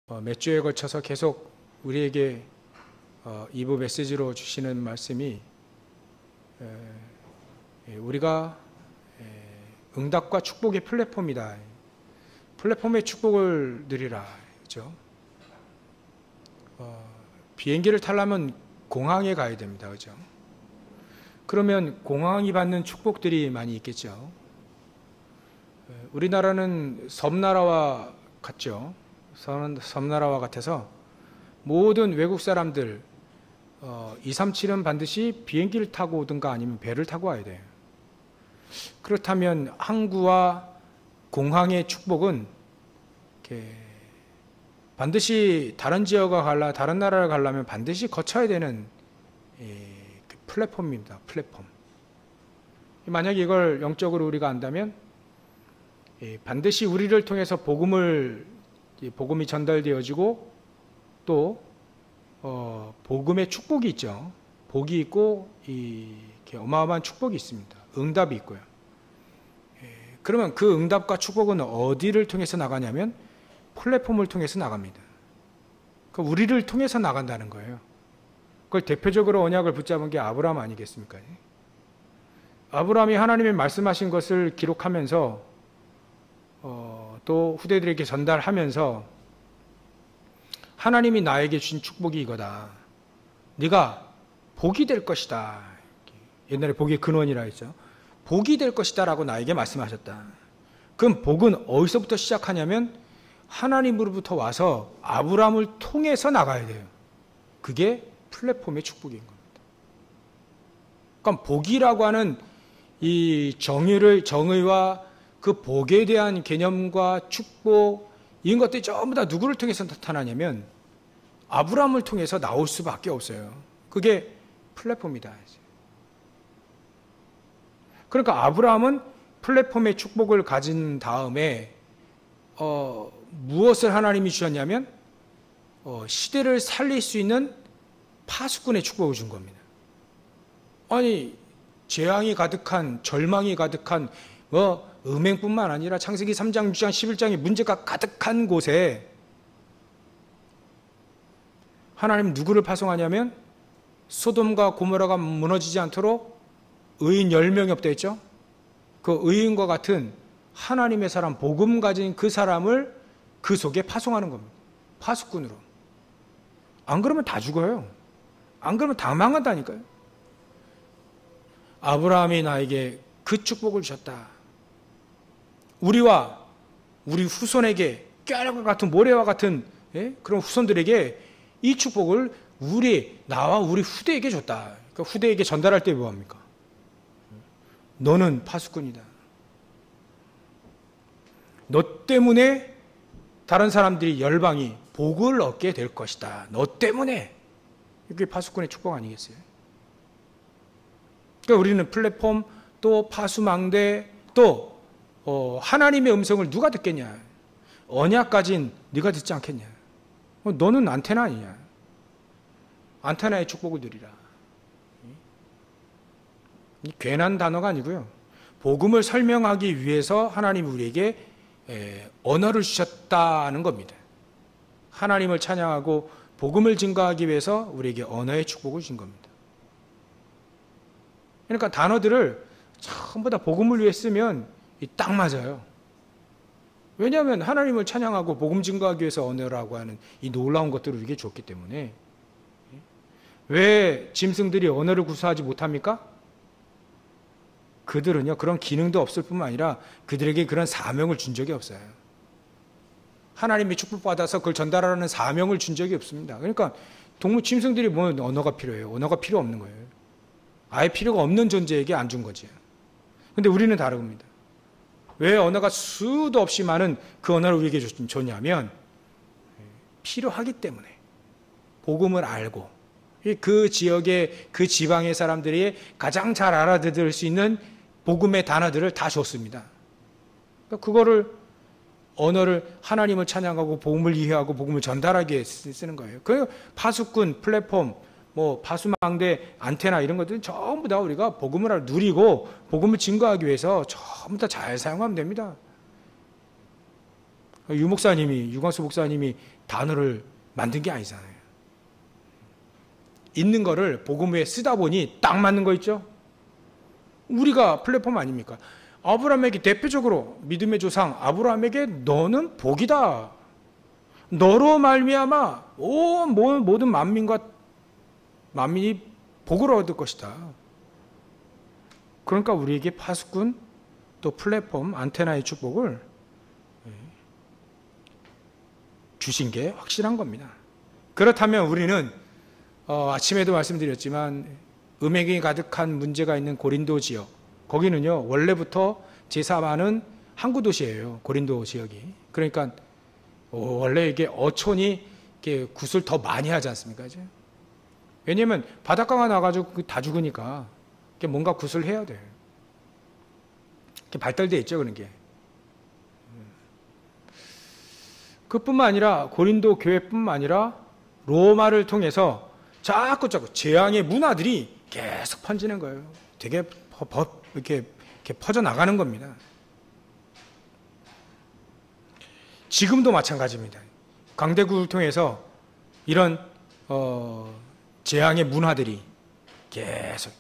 몇 주에 걸쳐서 계속 우리에게 2부 메시지로 주시는 말씀이 우리가 응답과 축복의 플랫폼이다. 플랫폼의 축복을 누리라. 그렇죠? 비행기를 타려면 공항에 가야 됩니다. 그렇죠? 그러면 공항이 받는 축복들이 많이 있겠죠. 우리나라는 섬나라와 같죠. 섬나라와 같아서 모든 외국 사람들 2, 3, 7은 반드시 비행기를 타고 오든가 아니면 배를 타고 와야 돼요. 그렇다면 항구와 공항의 축복은 반드시 다른 지역에 다른 나라를 가려면 반드시 거쳐야 되는 플랫폼입니다. 플랫폼. 만약에 이걸 영적으로 우리가 안다면 반드시 우리를 통해서 복음이 전달되어지고 또 복음의 축복이 있죠. 복이 있고 이렇게 어마어마한 축복이 있습니다. 응답이 있고요. 그러면 그 응답과 축복은 어디를 통해서 나가냐면 플랫폼을 통해서 나갑니다. 그러니까 우리를 통해서 나간다는 거예요. 그걸 대표적으로 언약을 붙잡은 게 아브라함 아니겠습니까? 아브라함이 하나님이 말씀하신 것을 기록하면서 또 후대들에게 전달하면서 하나님이 나에게 주신 축복이 이거다. 네가 복이 될 것이다. 옛날에 복의 근원이라 했죠. 복이 될 것이다 라고 나에게 말씀하셨다. 그럼 복은 어디서부터 시작하냐면 하나님으로부터 와서 아브라함을 통해서 나가야 돼요. 그게 플랫폼의 축복인 겁니다. 그러니까 복이라고 하는 이 정의와 그 복에 대한 개념과 축복 이런 것들이 전부 다 누구를 통해서 나타나냐면 아브라함을 통해서 나올 수밖에 없어요. 그게 플랫폼이다. 그러니까 아브라함은 플랫폼의 축복을 가진 다음에 무엇을 하나님이 주셨냐면 시대를 살릴 수 있는 파수꾼의 축복을 준 겁니다. 아니 재앙이 가득한 절망이 가득한 음행뿐만 아니라 창세기 3장, 6장, 11장의 문제가 가득한 곳에 하나님 누구를 파송하냐면 소돔과 고모라가 무너지지 않도록 의인 10명이 없다 했죠. 그 의인과 같은 하나님의 사람, 복음 가진 그 사람을 그 속에 파송하는 겁니다. 파수꾼으로. 안 그러면 다 죽어요. 안 그러면 다 망한다니까요. 아브라함이 나에게 그 축복을 주셨다. 우리와 우리 후손에게 깨알과 같은 모래와 같은 그런 후손들에게 이 축복을 나와 우리 후대에게 줬다. 그러니까 후대에게 전달할 때 뭐합니까? 너는 파수꾼이다. 너 때문에 다른 사람들이 열방이 복을 얻게 될 것이다. 너 때문에. 이게 파수꾼의 축복 아니겠어요? 그러니까 우리는 플랫폼 또 파수망대 또 하나님의 음성을 누가 듣겠냐? 언약 가진 네가 듣지 않겠냐? 너는 안테나 아니냐? 안테나의 축복을 누리라. 괜한 단어가 아니고요. 복음을 설명하기 위해서 하나님이 우리에게 언어를 주셨다는 겁니다. 하나님을 찬양하고 복음을 증거하기 위해서 우리에게 언어의 축복을 주신 겁니다. 그러니까 단어들을 전부 다 복음을 위해 쓰면 딱 맞아요. 왜냐하면 하나님을 찬양하고 복음 증거하기 위해서 언어라고 하는 이 놀라운 것들을 우리에게 줬기 때문에. 왜 짐승들이 언어를 구사하지 못합니까? 그들은요 그런 기능도 없을 뿐만 아니라 그들에게 그런 사명을 준 적이 없어요. 하나님이 축복받아서 그걸 전달하라는 사명을 준 적이 없습니다. 그러니까 짐승들이 뭐 언어가 필요해요? 언어가 필요 없는 거예요. 아예 필요가 없는 존재에게 안 준 거지. 근데 우리는 다릅니다. 왜 언어가 수도 없이 많은 그 언어를 우리에게 줬냐면 필요하기 때문에 복음을 알고 그 지역의 그 지방의 사람들이 가장 잘 알아들을 수 있는 복음의 단어들을 다 줬습니다. 그거를 언어를 하나님을 찬양하고 복음을 이해하고 복음을 전달하기 위해 쓰는 거예요. 그 파수꾼, 플랫폼, 파수망대, 안테나 이런 것들은 전부 다 우리가 복음을 누리고 복음을 증거하기 위해서 전부 다 잘 사용하면 됩니다. 유광수 목사님이 단어를 만든 게 아니잖아요. 있는 거를 복음에 쓰다 보니 딱 맞는 거 있죠? 우리가 플랫폼 아닙니까? 아브라함에게 대표적으로 믿음의 조상 아브라함에게 너는 복이다. 너로 말미암아 온 모든 만민이 복을 얻을 것이다. 그러니까 우리에게 파수꾼 또 플랫폼 안테나의 축복을 주신 게 확실한 겁니다. 그렇다면 우리는 아침에도 말씀드렸지만 음행이 가득한 문제가 있는 고린도 지역, 거기는요 원래부터 제사 많은 항구 도시예요. 고린도 지역이. 그러니까 원래 이게 어촌이 이렇게 굿을 더 많이 하지 않습니까? 이제? 왜냐하면 바닷가가 나가지고 다 죽으니까 뭔가 굿을 해야 돼요. 발달되어 있죠, 그런 게. 그뿐만 아니라 고린도 교회뿐만 아니라 로마를 통해서 자꾸 재앙의 문화들이 계속 퍼지는 거예요. 되게 이렇게 퍼져 나가는 겁니다. 지금도 마찬가지입니다. 강대국을 통해서 이런 재앙의 문화들이 계속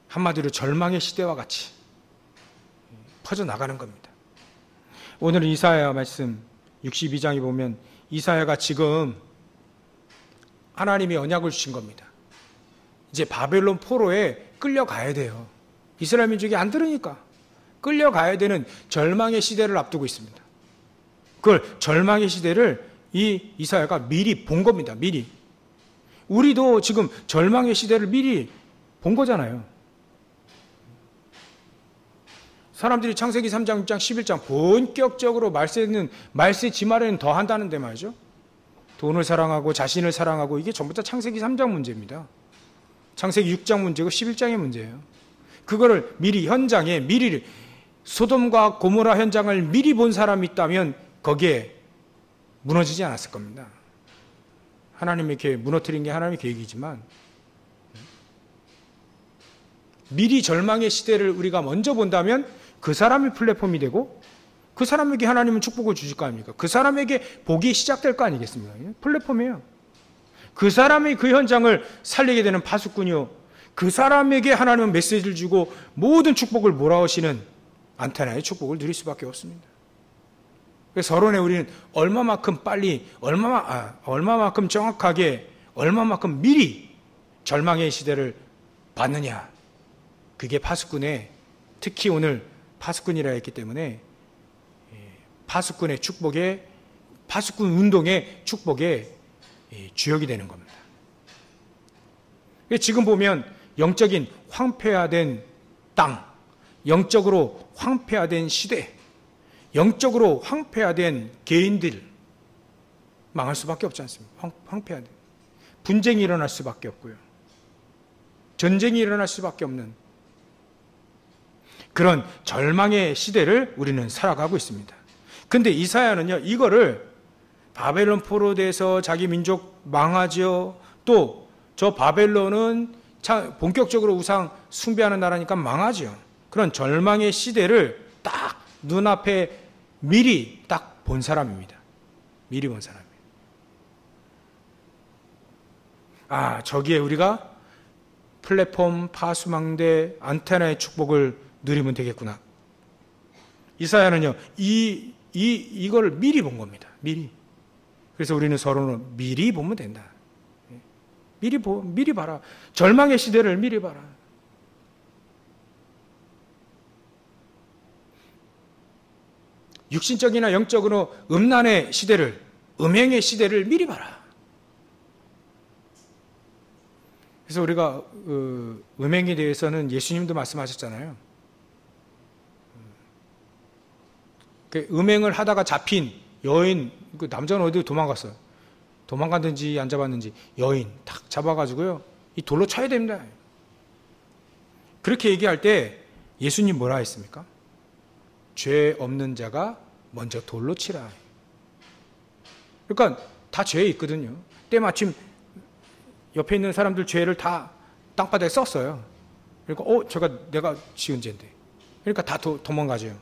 한마디로 절망의 시대와 같이 퍼져 나가는 겁니다. 오늘은 이사야 말씀 62장에 보면 이사야가 지금 하나님이 언약을 주신 겁니다. 이제 바벨론 포로에 끌려가야 돼요. 이스라엘 민족이 안 들으니까 끌려가야 되는 절망의 시대를 앞두고 있습니다. 그걸 절망의 시대를 이 이사야가 미리 본 겁니다. 미리. 우리도 지금 절망의 시대를 미리 본 거잖아요. 사람들이 창세기 3장, 6장, 11장 본격적으로 말세 지말에는 더 한다는데 말이죠. 돈을 사랑하고 자신을 사랑하고 이게 전부 다 창세기 3장 문제입니다. 창세기 6장 문제고 11장의 문제예요. 그거를 미리 현장에 미리 소돔과 고모라 현장을 미리 본 사람이 있다면 거기에 무너지지 않았을 겁니다. 하나님이 이렇게 무너뜨린 게 하나님의 계획이지만 미리 절망의 시대를 우리가 먼저 본다면 그 사람이 플랫폼이 되고 그 사람에게 하나님은 축복을 주실 거 아닙니까? 그 사람에게 복이 시작될 거 아니겠습니까? 플랫폼이에요. 그 사람이 그 현장을 살리게 되는 파수꾼이요. 그 사람에게 하나님은 메시지를 주고 모든 축복을 몰아오시는 안테나의 축복을 누릴 수밖에 없습니다. 그래서 서론에 우리는 얼마만큼 빨리, 얼마만큼 정확하게, 얼마만큼 미리 절망의 시대를 받느냐. 그게 파수꾼의, 특히 오늘 파수꾼이라 했기 때문에 파수꾼의 축복의, 파수꾼 운동의 축복의 주역이 되는 겁니다. 지금 보면 영적인 황폐화된 땅, 영적으로 황폐화된 시대, 영적으로 황폐화된 개인들 망할 수밖에 없지 않습니까? 황폐화된 분쟁이 일어날 수밖에 없고요. 전쟁이 일어날 수밖에 없는 그런 절망의 시대를 우리는 살아가고 있습니다. 근데 이사야는요, 이거를 바벨론 포로돼서 자기 민족 망하죠. 또 저 바벨론은 본격적으로 우상 숭배하는 나라니까 망하죠. 그런 절망의 시대를 딱 눈앞에 미리 딱 본 사람입니다. 미리 본 사람이에요. 저기에 우리가 플랫폼, 파수망대, 안테나의 축복을 누리면 되겠구나. 이사야는요, 이걸 미리 본 겁니다. 미리. 그래서 우리는 서로는 미리 보면 된다. 미리 봐라. 절망의 시대를 미리 봐라. 육신적이나 영적으로 음란의 시대를, 음행의 시대를 미리 봐라. 그래서 우리가 음행에 대해서는 예수님도 말씀하셨잖아요. 음행을 하다가 잡힌 여인, 그 남자는 어디 도망갔어요. 도망갔는지 안 잡았는지 여인 딱 잡아가지고요, 이 돌로 쳐야 됩니다. 그렇게 얘기할 때 예수님 뭐라 했습니까? 죄 없는 자가 먼저 돌로 치라. 그러니까 다 죄에 있거든요. 때마침 옆에 있는 사람들 죄를 다 땅바닥에 썼어요. 그러니까 내가 지은 죄인데. 그러니까 다 도망가죠.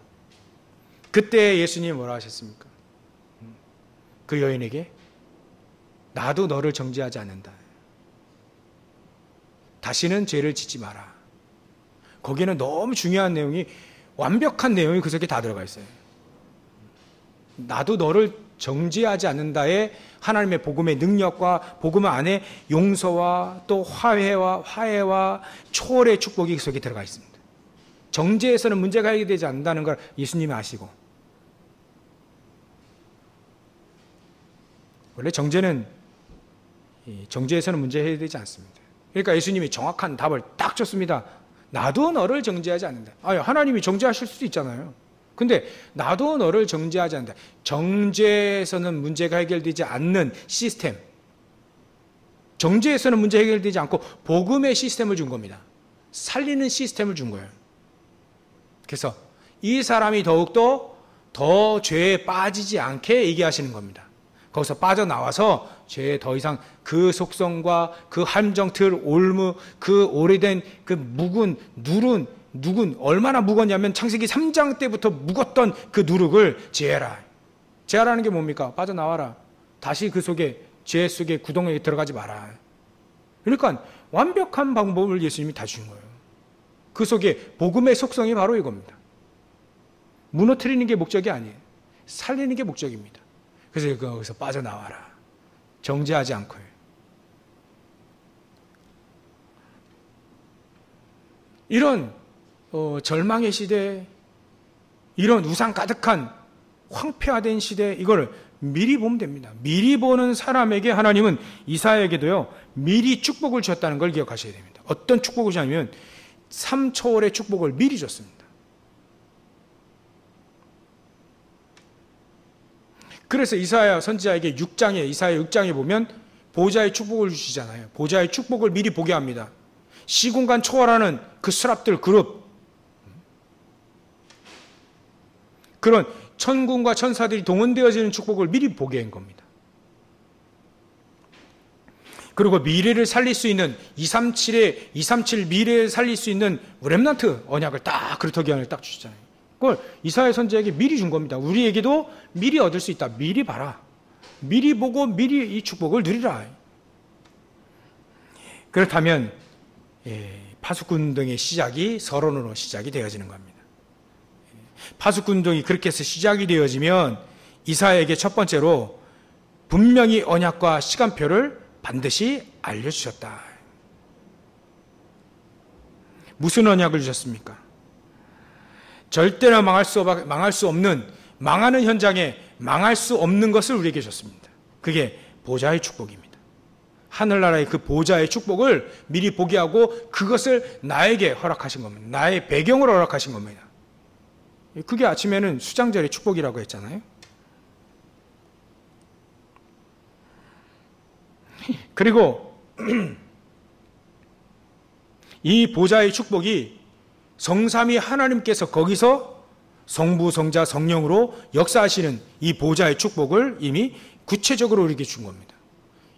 그때 예수님이 뭐라 하셨습니까? 그 여인에게 나도 너를 정죄하지 않는다. 다시는 죄를 짓지 마라. 거기에는 너무 중요한 내용이, 완벽한 내용이 그 속에 다 들어가 있어요. 나도 너를 정죄하지 않는다의 하나님의 복음의 능력과 복음 안에 용서와 또 화해와 초월의 축복이 그 속에 들어가 있습니다. 정죄에서는 문제가 해결되지 않는다는 걸 예수님이 아시고, 원래 정죄에서는 문제 해결되지 않습니다. 그러니까 예수님이 정확한 답을 딱 줬습니다. 나도 너를 정죄하지 않는다. 하나님이 정죄하실 수도 있잖아요. 근데 나도 너를 정죄하지 않는다. 정죄에서는 문제가 해결되지 않는 시스템, 정죄에서는 문제 해결되지 않고 복음의 시스템을 준 겁니다. 살리는 시스템을 준 거예요. 그래서 이 사람이 더욱더 더 죄에 빠지지 않게 얘기하시는 겁니다. 거기서 빠져나와서 죄에 더 이상 그 속성과 그 함정틀, 올무, 그 오래된 그 묵은 누군 얼마나 묵었냐면 창세기 3장 때부터 묵었던 그 누룩을 제해라. 제하라는 게 뭡니까? 빠져나와라. 다시 그 속에, 죄 속에 구덩이에 들어가지 마라. 그러니까 완벽한 방법을 예수님이 다 주신 거예요. 그 속에 복음의 속성이 바로 이겁니다. 무너뜨리는 게 목적이 아니에요. 살리는 게 목적입니다. 그래서 거기서 빠져나와라. 정죄하지 않고요. 이런 절망의 시대, 이런 우상 가득한 황폐화된 시대, 이걸 미리 보면 됩니다. 미리 보는 사람에게 하나님은 이사야에게도요, 미리 축복을 주셨다는 걸 기억하셔야 됩니다. 어떤 축복을 주냐면 3초월의 축복을 미리 줬습니다. 그래서 이사야 선지자에게 이사야 6장에 보면 보좌의 축복을 주시잖아요. 보좌의 축복을 미리 보게 합니다. 시공간 초월하는 그 스랍들 그룹, 그런 천군과 천사들이 동원되어지는 축복을 미리 보게 한 겁니다. 그리고 미래를 살릴 수 있는 237 미래를 살릴 수 있는 렘넌트 언약을 딱 그루터 기한을 딱 주시잖아요. 그걸 이사야 선지자에게 미리 준 겁니다. 우리에게도 미리 얻을 수 있다. 미리 봐라. 미리 보고 미리 이 축복을 누리라. 그렇다면 파수꾼동의 시작이 서론으로 시작이 되어지는 겁니다. 파수꾼동이 그렇게 해서 시작이 되어지면 이사야에게 첫 번째로 분명히 언약과 시간표를 반드시 알려주셨다. 무슨 언약을 주셨습니까? 절대로 망할 수 없는, 망하는 현장에 망할 수 없는 것을 우리에게 줬습니다. 그게 보좌의 축복입니다. 하늘나라의 그 보좌의 축복을 미리 보게 하고 그것을 나에게 허락하신 겁니다. 나의 배경으로 허락하신 겁니다. 그게 아침에는 수장절의 축복이라고 했잖아요. 그리고 이 보좌의 축복이 성삼위 하나님께서 거기서 성부, 성자, 성령으로 역사하시는 이 보좌의 축복을 이미 구체적으로 우리에게 준 겁니다.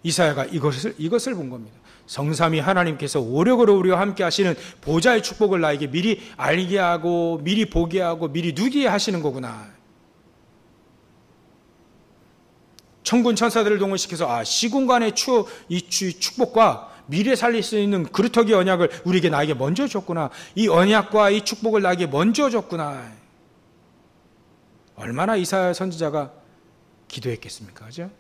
이사야가 이것을 본 겁니다. 성삼위 하나님께서 오력으로 우리와 함께 하시는 보좌의 축복을 나에게 미리 알게 하고 미리 보게 하고 미리 누리게 하시는 거구나. 천군 천사들을 동원시켜서 시공간의 이 축복과 미래 살릴 수 있는 그루터기 언약을 나에게 먼저 줬구나. 이 언약과 이 축복을 나에게 먼저 줬구나. 얼마나 이사야 선지자가 기도했겠습니까? 그죠?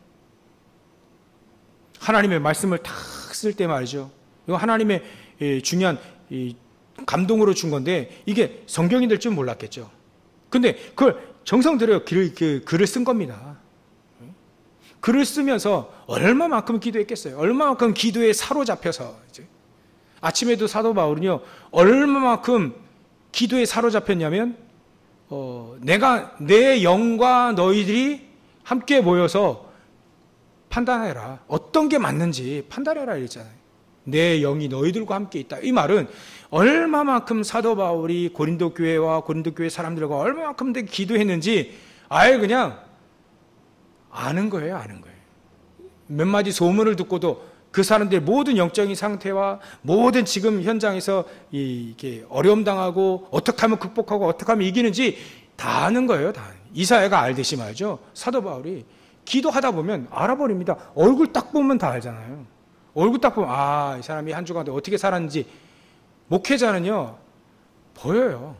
하나님의 말씀을 탁 쓸 때 말이죠. 이거 하나님의 중요한 감동으로 준 건데 이게 성경이 될 줄 몰랐겠죠. 근데 그걸 정성 들여 글을 쓴 겁니다. 글을 쓰면서 얼마만큼 기도했겠어요. 얼마만큼 기도에 사로잡혀서 이제 아침에도 사도 바울은요 얼마만큼 기도에 사로잡혔냐면 내가 내 영과 너희들이 함께 모여서 판단해라. 어떤 게 맞는지 판단해라 이랬잖아요. 내 영이 너희들과 함께 있다. 이 말은 얼마만큼 사도 바울이 고린도 교회와 고린도 교회 사람들과 얼마만큼 기도했는지 아예 그냥 아는 거예요. 아는 거예요. 몇 마디 소문을 듣고도 그 사람들의 모든 영적인 상태와 모든 지금 현장에서 이게 어려움 당하고 어떻게 하면 극복하고 어떻게 하면 이기는지 다 아는 거예요. 다. 이사야가 알듯이 말이죠. 사도 바울이 기도하다 보면 알아버립니다. 얼굴 딱 보면 다 알잖아요. 얼굴 딱 보면 아, 이 사람이 한 주간 어떻게 살았는지. 목회자는요 보여요.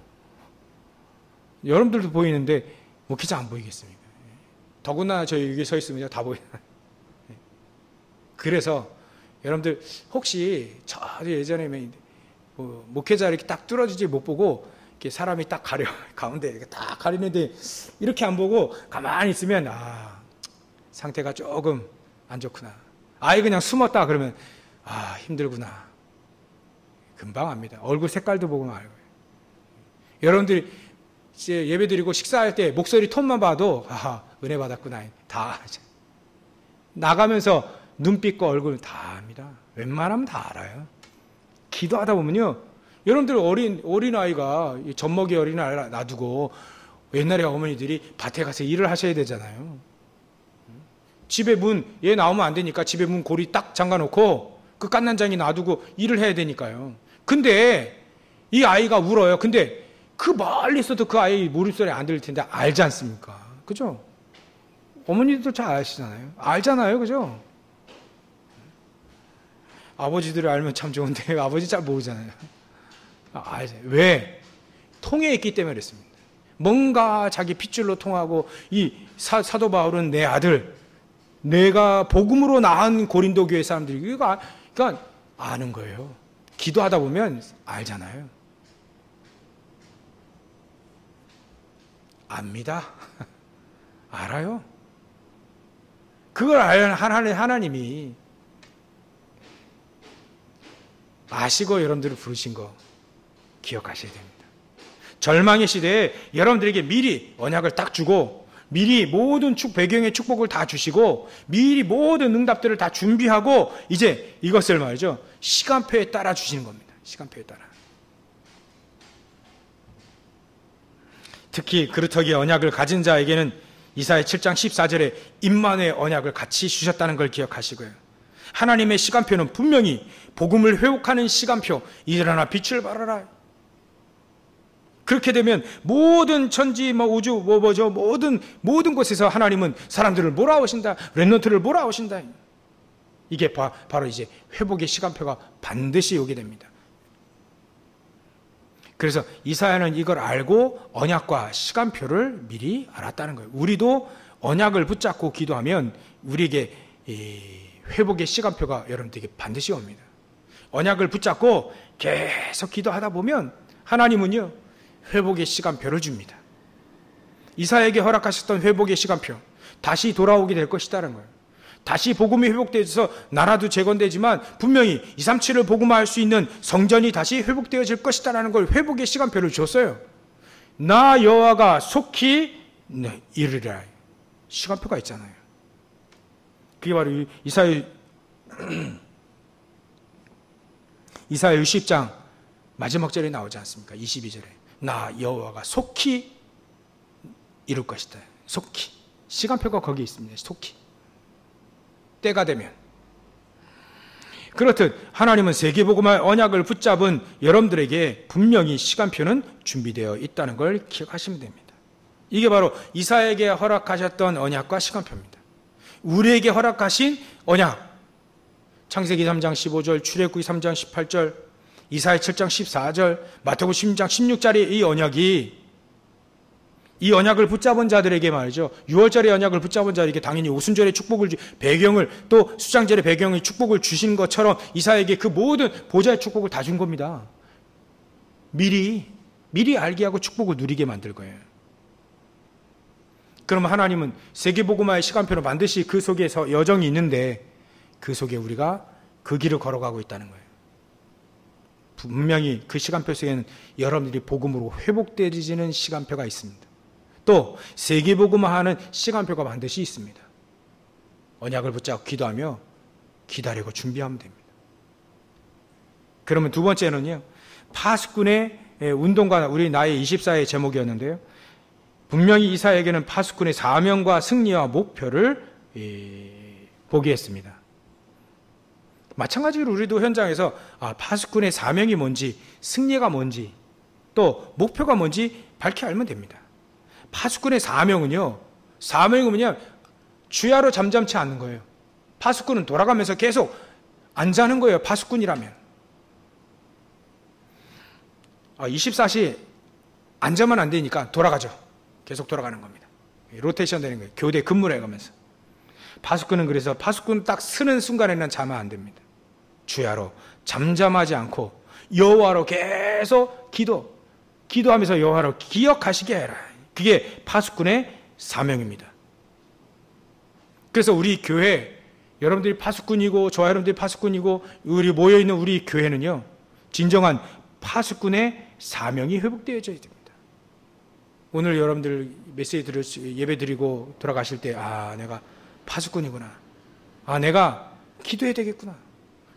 여러분들도 보이는데 목회자 안 보이겠습니까? 더구나 저희 여기 서 있으면 다 보여요. 그래서 여러분들 혹시 저 예전에 뭐 목회자 이렇게 딱 뚫어지지 못 보고 이렇게 사람이 딱 가려 가운데 이렇게 딱 가리는데 이렇게 안 보고 가만히 있으면 아, 상태가 조금 안 좋구나. 아예 그냥 숨었다 그러면 아, 힘들구나. 금방 압니다. 얼굴 색깔도 보고 알고요. 여러분들이 이제 예배 드리고 식사할 때 목소리 톤만 봐도 아, 은혜 받았구나. 다 나가면서 눈빛과 얼굴 다 압니다. 웬만하면 다 알아요. 기도하다 보면요, 여러분들 어린 아이가 젖먹이 어린 아이 놔두고 옛날에 어머니들이 밭에 가서 일을 하셔야 되잖아요. 집에 문 얘 나오면 안 되니까 집에 문 고리 딱 잠가놓고 그 깐난장이 놔두고 일을 해야 되니까요. 근데 이 아이가 울어요. 근데 그 멀리 있어도 그 아이 물소리 안 들릴 텐데 알지 않습니까? 그죠? 어머니도 잘 아시잖아요. 알잖아요. 그죠? 아버지들을 알면 참 좋은데 아버지 잘 모르잖아요. 알죠. 왜? 통해 있기 때문에 그랬습니다. 뭔가 자기 핏줄로 통하고 이 사도 바울은 내 아들, 내가 복음으로 낳은 고린도 교회 사람들이 그러니까 아는 거예요. 기도하다 보면 알잖아요. 압니다. 알아요. 그걸 아는 하나님이 아시고 여러분들을 부르신 거 기억하셔야 됩니다. 절망의 시대에 여러분들에게 미리 언약을 딱 주고 미리 모든 배경의 축복을 다 주시고 미리 모든 응답들을 다 준비하고 이제 이것을 말이죠. 시간표에 따라 주시는 겁니다. 시간표에 따라. 특히 그루터기의 언약을 가진 자에게는 이사야 7장 14절에 임마누엘 언약을 같이 주셨다는 걸 기억하시고요. 하나님의 시간표는 분명히 복음을 회복하는 시간표, 일어나 빛을 발하라. 그렇게 되면 모든 천지, 우주, 모든 곳에서 하나님은 사람들을 몰아오신다. 렘넌트를 몰아오신다. 이게 바로 이제 회복의 시간표가 반드시 오게 됩니다. 그래서 이사야는 이걸 알고 언약과 시간표를 미리 알았다는 거예요. 우리도 언약을 붙잡고 기도하면 우리에게 회복의 시간표가 여러분들에게 반드시 옵니다. 언약을 붙잡고 계속 기도하다 보면 하나님은요, 회복의 시간표를 줍니다. 이사야에게 허락하셨던 회복의 시간표, 다시 돌아오게 될 것이다라는 거예요. 다시 복음이 회복되어서 나라도 재건되지만 분명히 237을 복음화할 수 있는 성전이 다시 회복되어질 것이다라는 걸 회복의 시간표를 줬어요. 나 여호와가 속히 이르리라. 시간표가 있잖아요. 그게 바로 이사야 60장 마지막 절에 나오지 않습니까? 22절에 나 여호와가 속히 이룰 것이다. 속히. 시간표가 거기에 있습니다. 속히. 때가 되면. 그렇듯 하나님은 세계복음의 언약을 붙잡은 여러분들에게 분명히 시간표는 준비되어 있다는 걸 기억하시면 됩니다. 이게 바로 이사야에게 허락하셨던 언약과 시간표입니다. 우리에게 허락하신 언약, 창세기 3장 15절, 출애굽기 3장 18절, 이사야 7장 14절, 마태복음 10장 16절의 이 언약이 이 언약을 붙잡은 자들에게 말이죠. 6월절의 언약을 붙잡은 자에게 당연히 오순절의 축복을 배경을 또 수장절의 배경의 축복을 주신 것처럼 이사야에게 그 모든 보좌의 축복을 다 준 겁니다. 미리 알게 하고 축복을 누리게 만들 거예요. 그러면 하나님은 세계복음화의 시간표는 반드시 그 속에서 여정이 있는데 그 속에 우리가 그 길을 걸어가고 있다는 거예요. 분명히 그 시간표 속에는 여러분들이 복음으로 회복되어지는 시간표가 있습니다. 또 세계복음화하는 시간표가 반드시 있습니다. 언약을 붙잡고 기도하며 기다리고 준비하면 됩니다. 그러면 두 번째는요, 파수꾼의 운동과 우리 나의 24의 제목이었는데요, 분명히 이사야에게는 파수꾼의 사명과 승리와 목표를 보게 했습니다. 마찬가지로 우리도 현장에서 파수꾼의 사명이 뭔지, 승리가 뭔지, 또 목표가 뭔지 밝히 알면 됩니다. 파수꾼의 사명은요, 사명이 뭐냐, 주야로 잠잠치 않는 거예요. 파수꾼은 돌아가면서 계속 안 자는 거예요. 파수꾼이라면. 24시 안 자면 안 되니까 돌아가죠. 계속 돌아가는 겁니다. 로테이션 되는 거예요. 교대 근무를 해가면서. 파수꾼은 그래서 파수꾼 딱 서는 순간에는 자면 안 됩니다. 주야로 잠잠하지 않고 여호와로 계속 기도하면서 여호와로 기억하시게 해라. 그게 파수꾼의 사명입니다. 그래서 우리 교회, 여러분들이 파수꾼이고 저와 여러분들이 파수꾼이고 우리 모여있는 우리 교회는요, 진정한 파수꾼의 사명이 회복되어져야 됩니다. 오늘 여러분들 메시지 예배 드리고 돌아가실 때, 내가 파수꾼이구나. 내가 기도해야 되겠구나.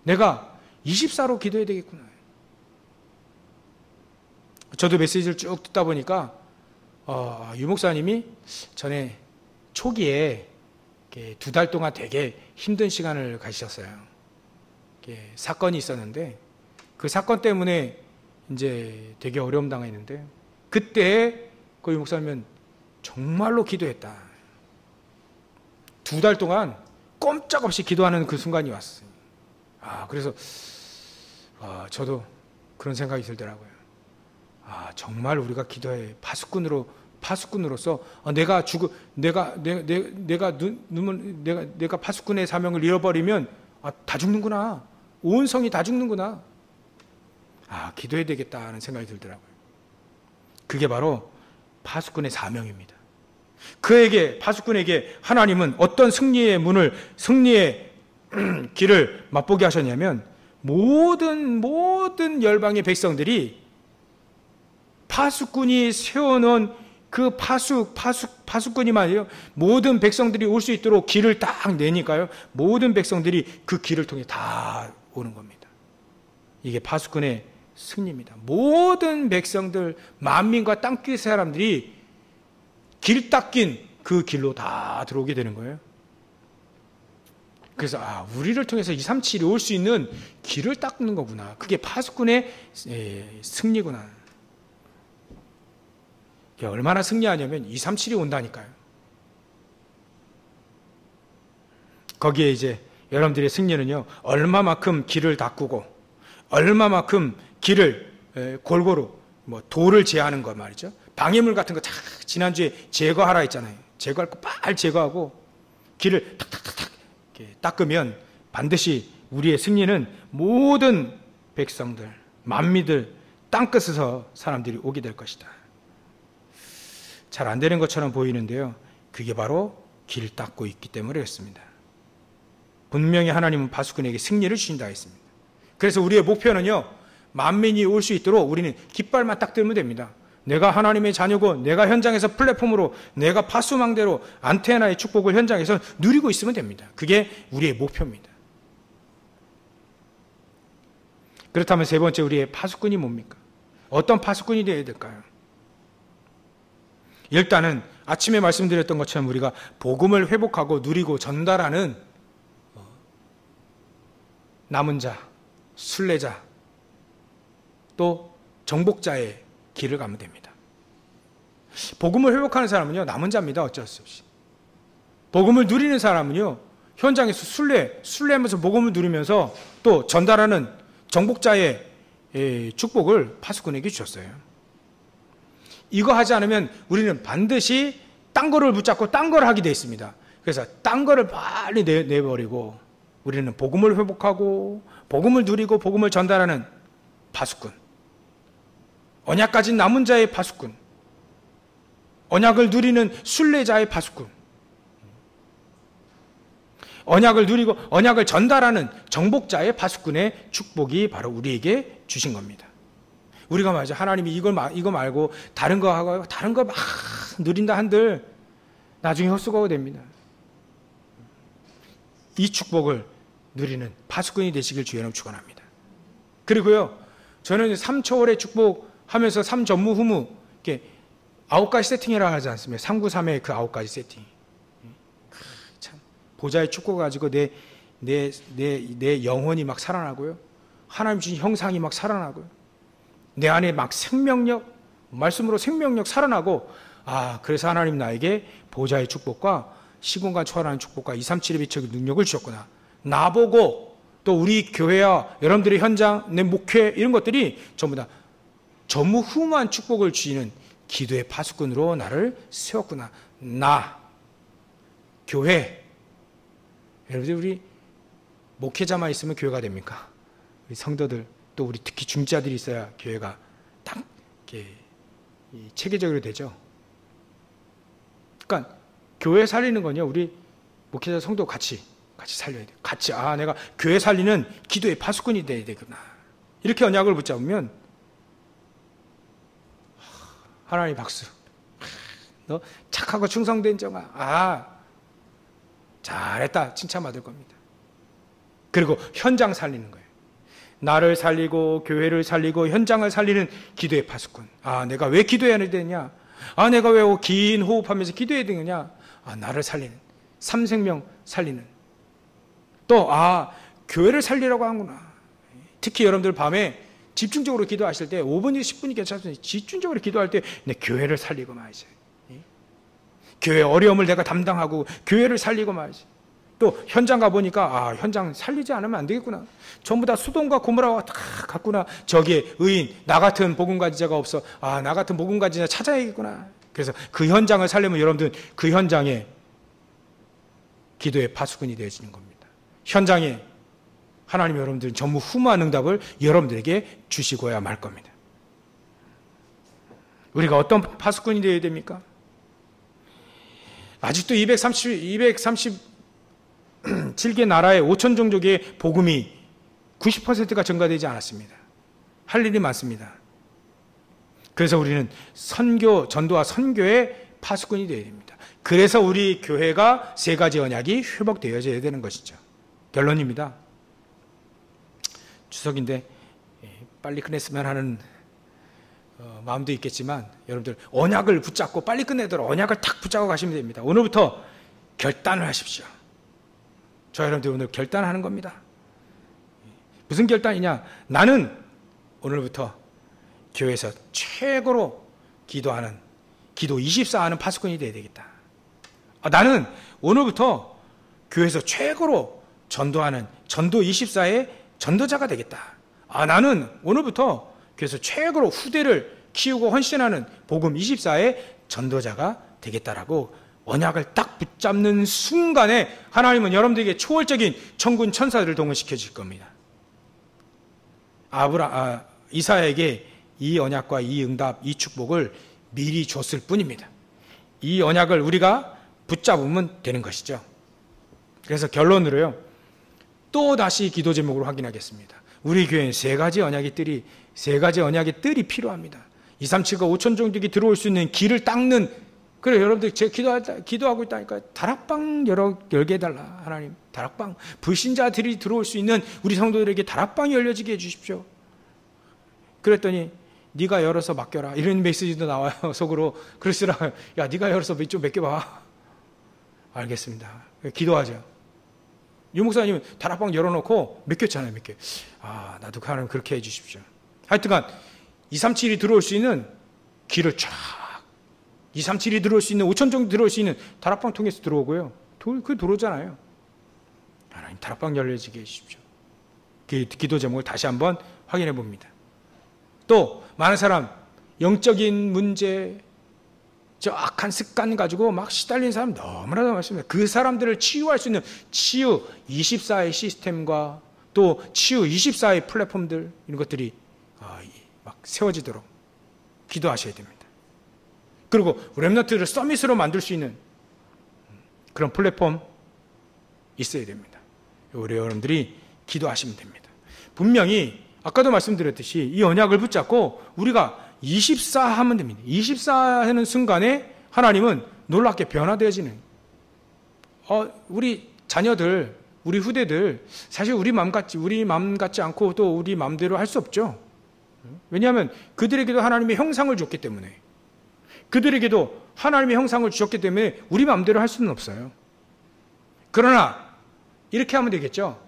내가 24로 기도해야 되겠구나. 저도 메시지를 쭉 듣다 보니까 유 목사님이 전에 초기에 2달 동안 되게 힘든 시간을 가지셨어요. 사건이 있었는데 그 사건 때문에 이제 되게 어려움 당했는데 그때 그 유 목사님은 정말로 기도했다. 2달 동안 꼼짝없이 기도하는 그 순간이 왔어요. 그래서 저도 그런 생각이 들더라고요. 정말 우리가 기도해 파수꾼으로서 내가 파수꾼의 사명을 잃어버리면 다 죽는구나. 온 성이 다 죽는구나. 기도해야 되겠다는 생각이 들더라고요. 그게 바로 파수꾼의 사명입니다. 파수꾼에게 하나님은 어떤 승리의 길을 맛보게 하셨냐면 모든 열방의 백성들이 파수꾼이 세워놓은 그 파수꾼이 말이에요. 모든 백성들이 올 수 있도록 길을 딱 내니까요. 모든 백성들이 그 길을 통해 다 오는 겁니다. 이게 파수꾼의 승리입니다. 모든 백성들, 만민과 땅끝 사람들이 길 닦인 그 길로 다 들어오게 되는 거예요. 그래서 우리를 통해서 237이 올 수 있는 길을 닦는 거구나. 그게 파수꾼의 승리구나. 얼마나 승리하냐면 237이 온다니까요. 거기에 이제 여러분들의 승리는요, 얼마만큼 길을 닦고 얼마만큼 길을 골고루 돌을 제하는 거 말이죠. 방해물 같은 거 지난주에 제거하라 했잖아요. 제거할 거 빨리 제거하고 길을 탁탁탁탁 닦으면 반드시 우리의 승리는 모든 백성들, 만민들, 땅끝에서 사람들이 오게 될 것이다. 잘 안 되는 것처럼 보이는데요. 그게 바로 길을 닦고 있기 때문에 그렇습니다. 분명히 하나님은 파수꾼에게 승리를 주신다 했습니다. 그래서 우리의 목표는요, 만민이 올 수 있도록 우리는 깃발만 딱 들면 됩니다. 내가 하나님의 자녀고 내가 현장에서 플랫폼으로 내가 파수망대로 안테나의 축복을 현장에서 누리고 있으면 됩니다. 그게 우리의 목표입니다. 그렇다면 세 번째, 우리의 파수꾼이 뭡니까? 어떤 파수꾼이 되어야 될까요? 일단은 아침에 말씀드렸던 것처럼 우리가 복음을 회복하고 누리고 전달하는 남은 자, 순례자, 또 정복자의 길을 가면 됩니다. 복음을 회복하는 사람은요, 남은 자입니다. 어쩔 수 없이. 복음을 누리는 사람은요, 현장에서 순례하면서 복음을 누리면서 또 전달하는 정복자의 축복을 파수꾼에게 주셨어요. 이거 하지 않으면 우리는 반드시 딴 거를 붙잡고 딴 걸 하게 되어 있습니다. 그래서 딴 거를 빨리 내버리고 우리는 복음을 회복하고 복음을 누리고 복음을 전달하는 파수꾼, 언약 가진 남은 자의 파수꾼, 언약을 누리는 순례자의 파수꾼, 언약을 누리고 언약을 전달하는 정복자의 파수꾼의 축복이 바로 우리에게 주신 겁니다. 우리가 말이죠, 하나님이 이거 말고 다른 거 하고 다른 거 막 누린다 한들 나중에 헛수고가 됩니다. 이 축복을 누리는 파수꾼이 되시길 주의 이름으로 축원합니다. 그리고요, 저는 3초월의 축복하면서 3전무후무 이렇게 9가지 세팅이라 하지 않습니까? 393의 그 9가지 세팅. 참 보좌의 축복 가지고 내 영혼이 막 살아나고요, 하나님 주신 형상이 막 살아나고요, 내 안에 막 생명력, 말씀으로 생명력 살아나고, 그래서 하나님 나에게 보좌의 축복과 시공간 초월하는 축복과 237의 비책의 능력을 주셨구나. 나보고 또 우리 교회와 여러분들의 현장, 내 목회 이런 것들이 전부 다 전무후무한 축복을 주시는 기도의 파수꾼으로 나를 세웠구나. 나, 교회. 여러분들 우리 목회자만 있으면 교회가 됩니까? 우리 성도들 또 우리 특히 중지자들이 있어야 교회가 딱 이렇게 체계적으로 되죠. 그러니까 교회 살리는 건요, 우리 목회자 성도 같이 살려야 돼요. 같이 내가 교회 살리는 기도의 파수꾼이 돼야 되구나. 이렇게 언약을 붙잡으면 하나님 박수. 너 착하고 충성된 정아. 잘했다. 칭찬받을 겁니다. 그리고 현장 살리는 거예요. 나를 살리고 교회를 살리고 현장을 살리는 기도의 파수꾼. 내가 왜 기도해야 되냐? 내가 왜 긴 호흡하면서 기도해야 되느냐? 나를 살리는, 삼생명 살리는. 또 교회를 살리라고 하는구나. 특히 여러분들 밤에 집중적으로 기도하실 때 5분이 10분이 괜찮습니다. 집중적으로 기도할 때 내 교회를 살리고 말이지. 교회 어려움을 내가 담당하고 교회를 살리고 말이지. 또 현장 가보니까 현장 살리지 않으면 안 되겠구나. 전부 다 수동과 고무라가 다 갔구나. 저기에 의인, 나 같은 복음가지자가 없어. 나 같은 복음가지자 찾아야겠구나. 그래서 그 현장을 살려면 여러분들 그 현장에 기도의 파수꾼이 되어지는 겁니다. 현장에 하나님 여러분들은 전무후무한 응답을 여러분들에게 주시고야 말 겁니다. 우리가 어떤 파수꾼이 되어야 됩니까? 아직도 237개 나라의 5천 종족의 복음이 90%가 전가되지 않았습니다. 할 일이 많습니다. 그래서 우리는 선교, 전도와 선교의 파수꾼이 되어야 됩니다. 그래서 우리 교회가 세 가지 언약이 회복되어져야 되는 것이죠. 결론입니다. 추석인데 빨리 끝냈으면 하는 마음도 있겠지만 여러분들 언약을 붙잡고 빨리 끝내도록 언약을 탁 붙잡고 가시면 됩니다. 오늘부터 결단을 하십시오. 저 여러분들 오늘 결단하는 겁니다. 무슨 결단이냐? 나는 오늘부터 교회에서 최고로 기도하는 기도 24하는 파수꾼이 되어야 되겠다. 나는 오늘부터 교회에서 최고로 전도하는 전도 24의 전도자가 되겠다. 나는 오늘부터 교회에서 최고로 후대를 키우고 헌신하는 복음 24의 전도자가 되겠다라고 언약을 딱 붙잡는 순간에 하나님은 여러분들에게 초월적인 천군 천사들을 동원시켜 줄 겁니다. 이사야에게 이 언약과 이 응답, 이 축복을 미리 줬을 뿐입니다. 이 언약을 우리가 붙잡으면 되는 것이죠. 그래서 결론으로요, 또 다시 기도 제목으로 확인하겠습니다. 우리 교회는 세 가지 언약의 뜰이 필요합니다. 237과 5천 종족이 들어올 수 있는 길을 닦는, 그래 여러분들 제가 기도하고 있다니까 다락방 열게 해달라. 하나님 다락방, 불신자들이 들어올 수 있는 우리 성도들에게 다락방이 열려지게 해주십시오. 그랬더니 네가 열어서 맡겨라 이런 메시지도 나와요. 속으로 그러시라. 야 네가 열어서 좀 맡겨봐. 알겠습니다. 기도하죠. 유 목사님은 다락방 열어놓고 맡겼잖아요. 몇 개. 나도 하나님 그렇게 해주십시오. 하여튼간 237이 들어올 수 있는 길을 쫙, 237이 들어올 수 있는 5천 정도 들어올 수 있는 다락방 통해서 들어오고요. 그 들어오잖아요. 하나님 다락방 열려지게 해주십시오. 기도 제목을 다시 한번 확인해 봅니다. 또 많은 사람 영적인 문제, 저 악한 습관 가지고 막 시달리는 사람 너무나도 많습니다. 그 사람들을 치유할 수 있는 치유 24의 시스템과 또 치유 24의 플랫폼들, 이런 것들이 막 세워지도록 기도하셔야 됩니다. 그리고 렘넌트를 서밋으로 만들 수 있는 그런 플랫폼 있어야 됩니다. 우리 여러분들이 기도하시면 됩니다. 분명히 아까도 말씀드렸듯이 이 언약을 붙잡고 우리가 24 하면 됩니다. 24 하는 순간에 하나님은 놀랍게 변화되어지는, 우리 자녀들, 우리 후대들 사실 우리 마음 같지 않고 또 우리 마음대로 할 수 없죠. 왜냐하면 그들에게도 하나님의 형상을 줬기 때문에, 그들에게도 하나님의 형상을 주셨기 때문에 우리 마음대로 할 수는 없어요. 그러나 이렇게 하면 되겠죠.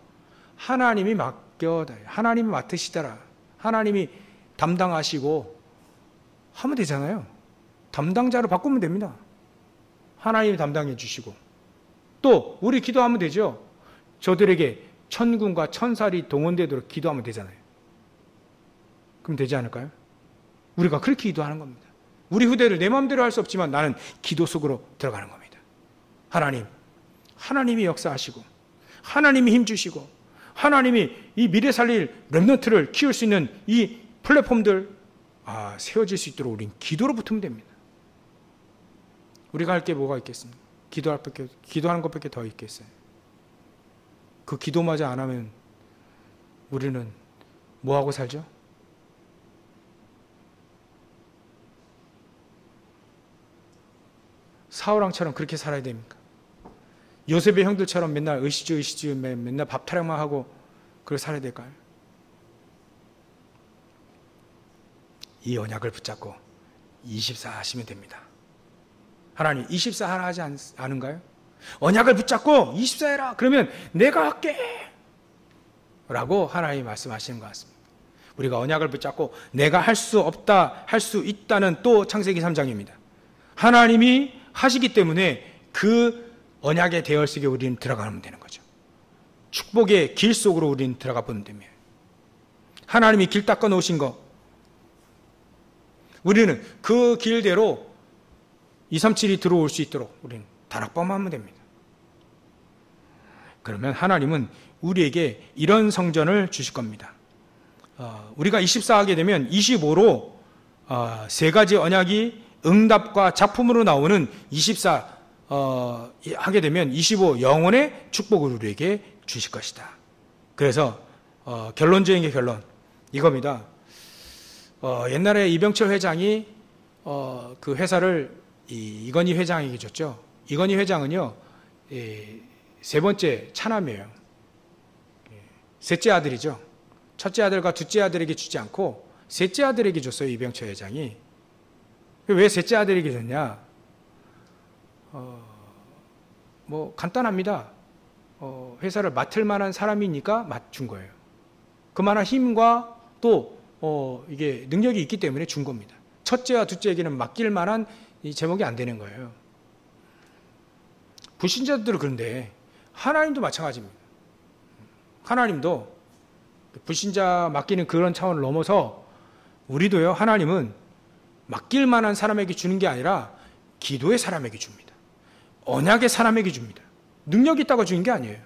하나님이 하나님이 맡으시더라. 하나님이 담당하시고 하면 되잖아요. 담당자로 바꾸면 됩니다. 하나님이 담당해 주시고 또 우리 기도하면 되죠. 저들에게 천군과 천사리 동원되도록 기도하면 되잖아요. 그럼 되지 않을까요? 우리가 그렇게 기도하는 겁니다. 우리 후대를 내 마음대로 할 수 없지만 나는 기도 속으로 들어가는 겁니다. 하나님이 역사하시고 하나님이 힘주시고 하나님이 이 미래 살릴 렘넌트를 키울 수 있는 이 플랫폼들 세워질 수 있도록 우린 기도로 붙으면 됩니다. 우리가 할 게 뭐가 있겠습니까? 기도하는 것밖에 더 있겠어요. 그 기도마저 안 하면 우리는 뭐하고 살죠? 사울왕처럼 그렇게 살아야 됩니까? 요셉의 형들처럼 맨날 으시주 맨날 밥 타령만 하고 그렇게 살아야 될까요? 이 언약을 붙잡고 24 하시면 됩니다. 하나님 24 하라 하지 않은가요? 언약을 붙잡고 24 해라. 그러면 내가 할게 라고 하나님이 말씀하시는 것 같습니다. 우리가 언약을 붙잡고 내가 할 수 없다, 할 수 있다는 또 창세기 3장입니다. 하나님이 하시기 때문에 그 언약의 대열 속에 우리는 들어가면 되는 거죠. 축복의 길 속으로 우리는 들어가 보면 됩니다. 하나님이 길 닦아 놓으신 거, 우리는 그 길대로 237이 들어올 수 있도록 우리는 다락방하면 됩니다. 그러면 하나님은 우리에게 이런 성전을 주실 겁니다. 우리가 24 하게 되면 25로 세 가지 언약이 응답과 작품으로 나오는 24 하게 되면 25 영혼의 축복을 우리에게 주실 것이다. 그래서 결론적인 결론 이겁니다. 옛날에 이병철 회장이 그 회사를 이건희 회장에게 줬죠. 이건희 회장은요, 세 번째 차남이에요. 셋째 아들이죠. 첫째 아들과 둘째 아들에게 주지 않고 셋째 아들에게 줬어요. 이병철 회장이. 왜 셋째 아들에게 줬냐? 뭐 간단합니다. 회사를 맡을 만한 사람이니까 맞춘 거예요. 그만한 힘과 또 이게 능력이 있기 때문에 준 겁니다. 첫째와 둘째에게는 맡길 만한 이 제목이 안 되는 거예요. 불신자들은 그런데 하나님도 마찬가지입니다. 하나님도 불신자 맡기는 그런 차원을 넘어서 우리도요, 하나님은 맡길 만한 사람에게 주는 게 아니라 기도의 사람에게 줍니다. 언약의 사람에게 줍니다. 능력이 있다고 주는 게 아니에요.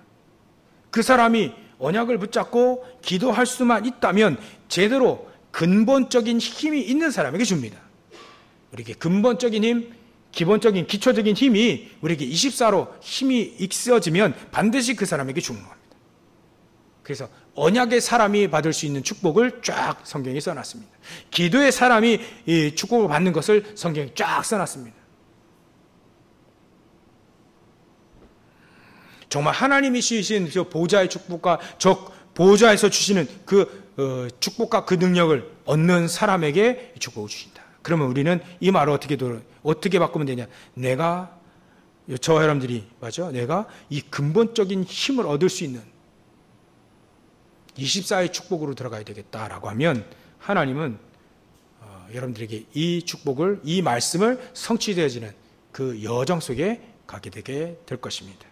그 사람이 언약을 붙잡고 기도할 수만 있다면 제대로 근본적인 힘이 있는 사람에게 줍니다. 우리에게 근본적인 힘, 기본적인 기초적인 힘이 우리에게 24로 힘이 있어지면 반드시 그 사람에게 주는 겁니다. 그래서 언약의 사람이 받을 수 있는 축복을 쫙 성경에 써놨습니다. 기도의 사람이 이 축복을 받는 것을 성경에 쫙 써놨습니다. 정말 하나님이 주신 저 보좌의 축복과 저 보좌에서 주시는 그 축복과 그 능력을 얻는 사람에게 축복을 주신다. 그러면 우리는 이 말을 어떻게 바꾸면 되냐? 내가 여러분들이 맞죠? 내가 이 근본적인 힘을 얻을 수 있는 24의 축복으로 들어가야 되겠다라고 하면 하나님은 여러분들에게 이 축복을, 이 말씀을 성취되어지는 그 여정 속에 가게 되게 될 것입니다.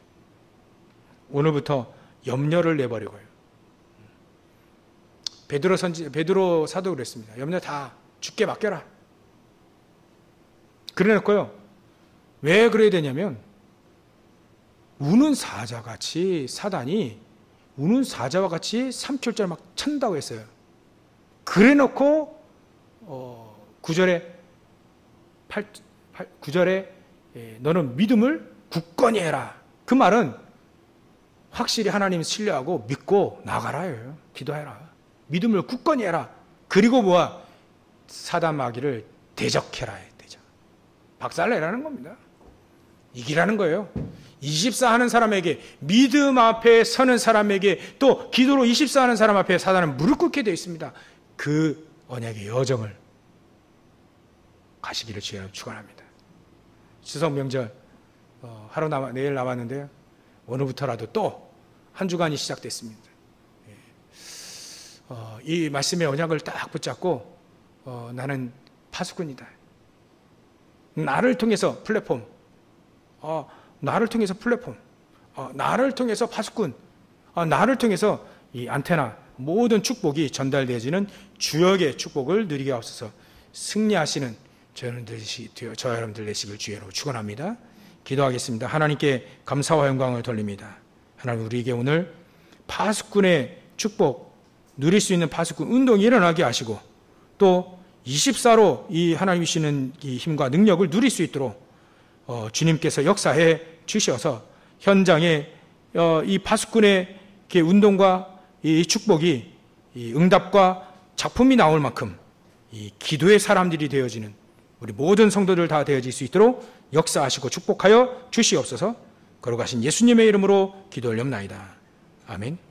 오늘부터 염려를 내버리고요. 베드로 사도 그랬습니다. 염려 다 주께 맡겨라. 그래 놓고요. 왜 그래야 되냐면 우는 사자같이 사단이 우는 사자와 같이 삼킬절 막 찬다고 했어요. 그래 놓고 9절에 너는 믿음을 굳건히 해라. 그 말은 확실히 하나님 신뢰하고 믿고 나가라예요. 기도해라. 믿음을 굳건히 해라. 그리고 뭐야? 사단 마귀를 대적해라. 대적. 박살내라는 겁니다. 이기라는 거예요. 24 하는 사람에게, 믿음 앞에 서는 사람에게, 또 기도로 24 하는 사람 앞에 사단은 무릎 꿇게 되어 있습니다. 그 언약의 여정을 가시기를 주여 축원합니다. 추석 명절 내일 남았는데요. 오늘부터라도 또 한 주간이 시작됐습니다. 이 말씀의 언약을 딱 붙잡고 나는 파수꾼이다. 나를 통해서 플랫폼, 나를 통해서 파수꾼, 나를 통해서 이 안테나, 모든 축복이 전달되어지는 주역의 축복을 누리게 하옵소서. 승리하시는 저 여러분들 되시길 주의로 축원합니다. 기도하겠습니다. 하나님께 감사와 영광을 돌립니다. 하나님, 우리에게 오늘 파수꾼의 축복, 누릴 수 있는 파수꾼 운동이 일어나게 하시고, 또 24로 이 하나님이 주시는 이 힘과 능력을 누릴 수 있도록 주님께서 역사해 주셔서 현장에 이 파수꾼의 운동과 이 축복이 이 응답과 작품이 나올 만큼 이 기도의 사람들이 되어지는 우리 모든 성도들 다 되어질 수 있도록 역사하시고 축복하여 주시옵소서. 걸어가신 예수님의 이름으로 기도 올렵나이다. 아멘.